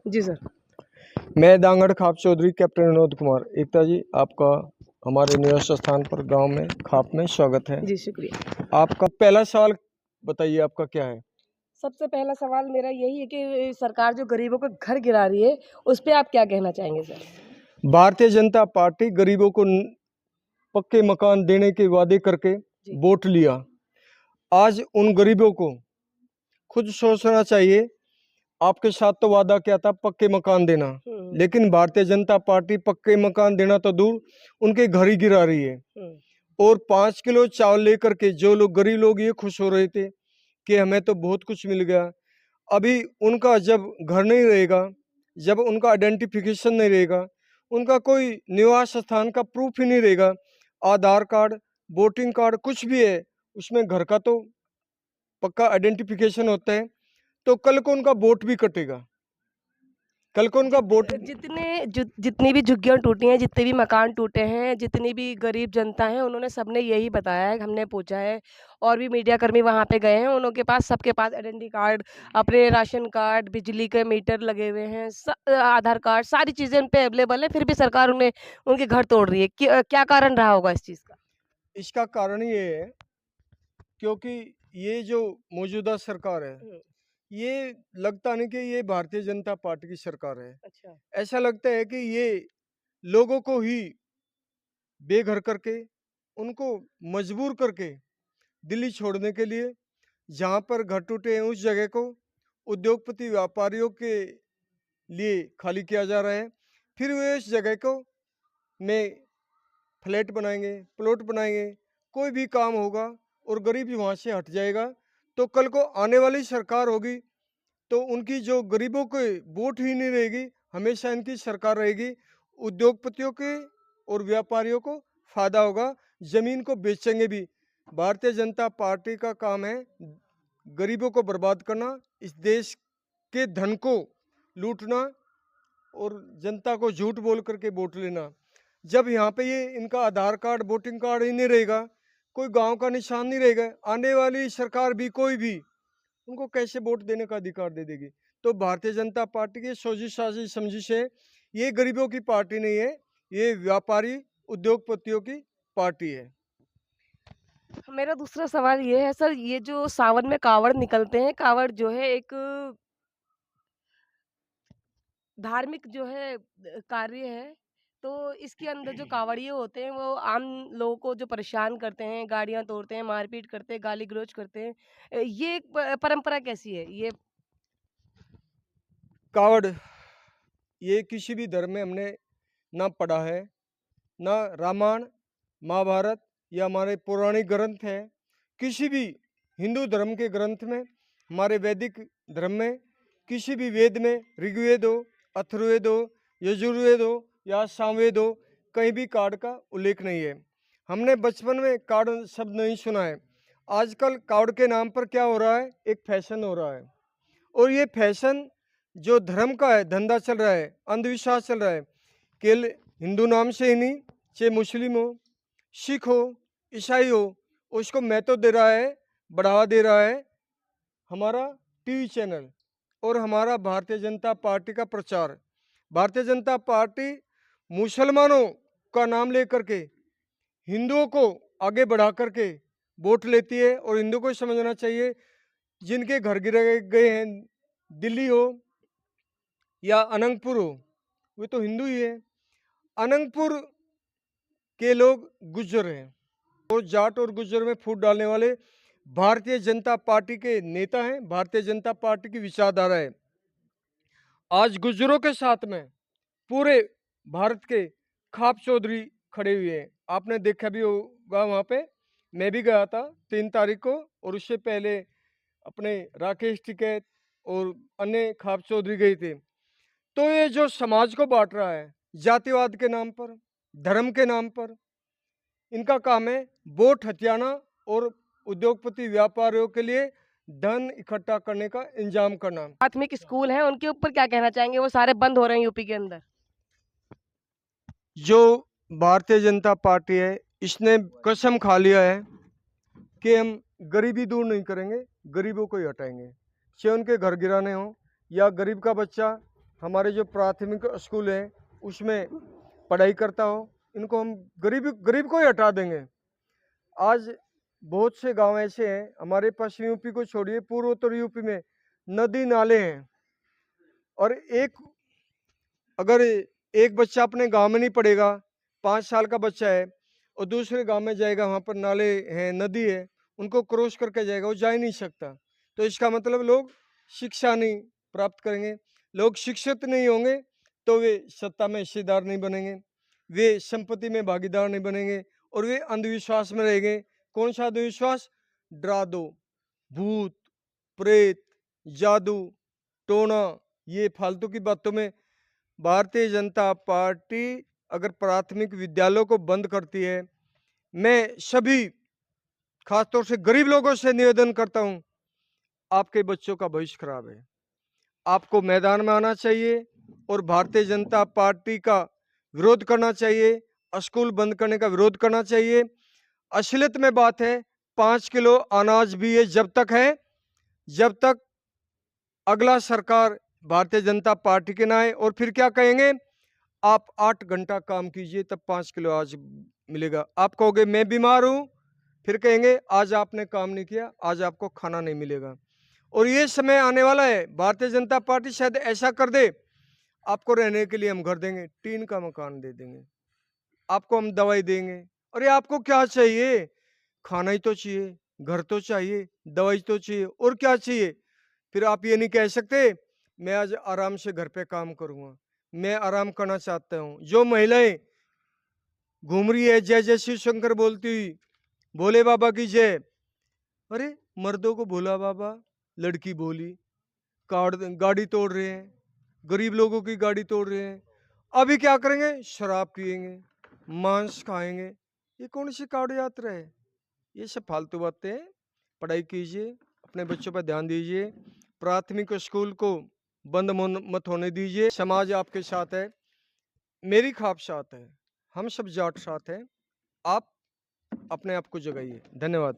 जी sir. मैं दांगड़ खाप Chaudhary captain Vinod Kumar. एकता जी, आपका हमारे निवास स्थान पर गांव में खाप में स्वागत है। जी शुक्रिया। आपका पहला सवाल बताइए, आपका क्या है? सबसे पहला सवाल मेरा यही है कि सरकार जो गरीबों को घर गिरा रही है, उस पे आप क्या कहना चाहेंगे सर? भारतीय जनता पार्टी गरीबों को पक्के मकान देने के वादे करके जी। वोट लिया। आज उन गरीबों को खुद सोचना चाहिए। आपके साथ तो वादा क्या था, पक्के मकान देना, लेकिन भारतीय जनता पार्टी पक्के मकान देना तो दूर, उनके घर ही गिरा रही है। और 5 किलो चावल लेकर के जो लोग गरीब लोग ये खुश हो रहे थे कि हमें तो बहुत कुछ मिल गया, अभी उनका जब घर नहीं रहेगा, जब उनका आइडेंटिफिकेशन नहीं रहेगा, उनका कोई निवास स्थान का प्रूफ ही नहीं रहेगा, आधार कार्ड, वोटिंग कार्ड कुछ भी है, उसमें घर का तो पक्का आइडेंटिफिकेशन होता है, तो कल को उनका वोट भी कटेगा। कल को उनका वोट जितनी भी झुग्गियाँ टूटी हैं, जितने भी मकान टूटे हैं, जितनी भी गरीब जनता है, उन्होंने सबने यही बताया है, हमने पूछा है और भी मीडिया कर्मी वहाँ पे गए हैं, उनके पास सबके पास आइडेंटिटी कार्ड, अपने राशन कार्ड, बिजली के मीटर लगे हुए हैं, आधार कार्ड, सारी चीज़ें उन पे अवेलेबल है, फिर भी सरकार उन्हें उनके घर तोड़ रही है। क्या कारण रहा होगा इस चीज़ का? इसका कारण ये है क्योंकि ये जो मौजूदा सरकार है, ये लगता नहीं कि ये भारतीय जनता पार्टी की सरकार है। अच्छा। ऐसा लगता है कि ये लोगों को ही बेघर करके, उनको मजबूर करके दिल्ली छोड़ने के लिए, जहाँ पर घर टूटे हैं उस जगह को उद्योगपति व्यापारियों के लिए खाली किया जा रहा है। फिर वे इस जगह को में फ्लैट बनाएंगे, प्लॉट बनाएंगे, कोई भी काम होगा और गरीबी वहाँ से हट जाएगा। तो कल को आने वाली सरकार होगी तो उनकी जो गरीबों को वोट ही नहीं रहेगी, हमेशा इनकी सरकार रहेगी। उद्योगपतियों के और व्यापारियों को फायदा होगा, जमीन को बेचेंगे भी। भारतीय जनता पार्टी का काम है गरीबों को बर्बाद करना, इस देश के धन को लूटना और जनता को झूठ बोल करके वोट लेना। जब यहाँ पे ये इनका आधार कार्ड, वोटिंग कार्ड ही नहीं रहेगा, कोई गांव का निशान नहीं रहेगा, आने वाली सरकार भी कोई भी उनको कैसे वोट देने का अधिकार दे देगी? तो भारतीय जनता पार्टी की सोची साजिश समझिश है, ये गरीबों की पार्टी नहीं है, ये व्यापारी उद्योगपतियों की पार्टी है। मेरा दूसरा सवाल ये है सर, ये जो सावन में कावड़ निकलते हैं, कावड़ जो है एक धार्मिक जो है कार्य है, तो इसके अंदर जो कावड़िए होते हैं वो आम लोगों को जो परेशान करते हैं, गाड़ियाँ तोड़ते हैं, मारपीट करते हैं, गाली-गलौज करते हैं। ये एक परंपरा कैसी है? ये कावड़ ये किसी भी धर्म में हमने ना पढ़ा है, ना रामायण महाभारत या हमारे पौराणिक ग्रंथ हैं, किसी भी हिंदू धर्म के ग्रंथ में, हमारे वैदिक धर्म में, किसी भी वेद में, ऋग्वेद हो, अथर्ववेद हो, यजुर्वेद हो या सामवेद हो, कहीं भी कार्ड का उल्लेख नहीं है। हमने बचपन में कार्ड शब्द नहीं सुना है। आजकल कार्ड के नाम पर क्या हो रहा है, एक फैशन हो रहा है, और ये फैशन जो धर्म का है, धंधा चल रहा है, अंधविश्वास चल रहा है। केवल हिंदू नाम से ही नहीं, चाहे मुस्लिम हो, सिख हो, ईसाई हो, उसको महत्व दे रहा है, बढ़ावा दे रहा है हमारा टीवी चैनल और हमारा भारतीय जनता पार्टी का प्रचार। भारतीय जनता पार्टी मुसलमानों का नाम लेकर के हिंदुओं को आगे बढ़ा करके वोट लेती है, और हिंदुओं को समझना चाहिए जिनके घर गिराए गए हैं, दिल्ली हो या अनंतपुर हो, वे तो हिंदू ही है। अनंतपुर के लोग गुज्जर हैं, और जाट और गुज्जर में फूट डालने वाले भारतीय जनता पार्टी के नेता हैं, भारतीय जनता पार्टी की विचारधारा है। आज गुज्जरों के साथ में पूरे भारत के खाप चौधरी खड़े हुए हैं। आपने देखा भी होगा, वहाँ पे मैं भी गया था 3 तारीख को, और उससे पहले अपने राकेश टिकैत और अन्य खाप चौधरी गए थे। तो ये जो समाज को बांट रहा है जातिवाद के नाम पर, धर्म के नाम पर, इनका काम है वोट हथियाना और उद्योगपति व्यापारियों के लिए धन इकट्ठा करने का इंतजाम करना। प्राथमिक स्कूल हैं, उनके ऊपर क्या कहना चाहेंगे? वो सारे बंद हो रहे हैं यूपी के अंदर। जो भारतीय जनता पार्टी है, इसने कसम खा लिया है कि हम गरीबी दूर नहीं करेंगे, गरीबों को ही हटाएंगे। चाहे उनके घर गिराने हो या गरीब का बच्चा हमारे जो प्राथमिक स्कूल है उसमें पढ़ाई करता हो, इनको हम गरीब को ही हटा देंगे। आज बहुत से गांव ऐसे हैं, हमारे पश्चिम यूपी को छोड़िए, पूर्वोत्तर यूपी में नदी नाले हैं, और अगर एक बच्चा अपने गांव में नहीं पढ़ेगा, 5 साल का बच्चा है, और दूसरे गांव में जाएगा, वहां पर नाले हैं, नदी है, उनको क्रॉस करके जाएगा, वो जा ही नहीं सकता। तो इसका मतलब लोग शिक्षा नहीं प्राप्त करेंगे, लोग शिक्षित नहीं होंगे तो वे सत्ता में हिस्सेदार नहीं बनेंगे, वे संपत्ति में भागीदार नहीं बनेंगे, और वे अंधविश्वास में रहेंगे। कौन सा अंधविश्वास? डरा दो, भूत, प्रेत, जादू, टोना, ये फालतू की बातों में भारतीय जनता पार्टी अगर प्राथमिक विद्यालयों को बंद करती है, मैं सभी खासतौर से गरीब लोगों से निवेदन करता हूं, आपके बच्चों का भविष्य खराब है, आपको मैदान में आना चाहिए और भारतीय जनता पार्टी का विरोध करना चाहिए, स्कूल बंद करने का विरोध करना चाहिए। असलियत में बात है, 5 किलो अनाज भी ये जब तक है, जब तक अगला सरकार भारतीय जनता पार्टी के ना आए, और फिर क्या कहेंगे, आप 8 घंटा काम कीजिए तब 5 किलो आज मिलेगा। आप कहोगे मैं बीमार हूं, फिर कहेंगे आज आपने काम नहीं किया, आज आपको खाना नहीं मिलेगा। और ये समय आने वाला है, भारतीय जनता पार्टी शायद ऐसा कर दे, आपको रहने के लिए हम घर देंगे, टीन का मकान दे देंगे, आपको हम दवाई देंगे। अरे आपको क्या चाहिए? खाना ही तो चाहिए, घर तो चाहिए, दवाई तो चाहिए, और क्या चाहिए? फिर आप ये नहीं कह सकते मैं आज आराम से घर पे काम करूंगा, मैं आराम करना चाहता हूं। जो महिलाएं घूम रही है जय जय शिव शंकर बोलती हुई, भोले बाबा की जय, अरे मर्दों को भोला बाबा, लड़की भोली, गाड़ी तोड़ रहे हैं, गरीब लोगों की गाड़ी तोड़ रहे हैं। अभी क्या करेंगे? शराब पिएंगे, मांस खाएंगे। ये कौन सी कावड़ यात्रा है? ये सब फालतू बातें हैं। पढ़ाई कीजिए, अपने बच्चों पर ध्यान दीजिए, प्राथमिक स्कूल को बंद मत होने दीजिए। समाज आपके साथ है, मेरी खाप साथ है, हम सब जाट साथ हैं। आप अपने आप को जगाइए। धन्यवाद।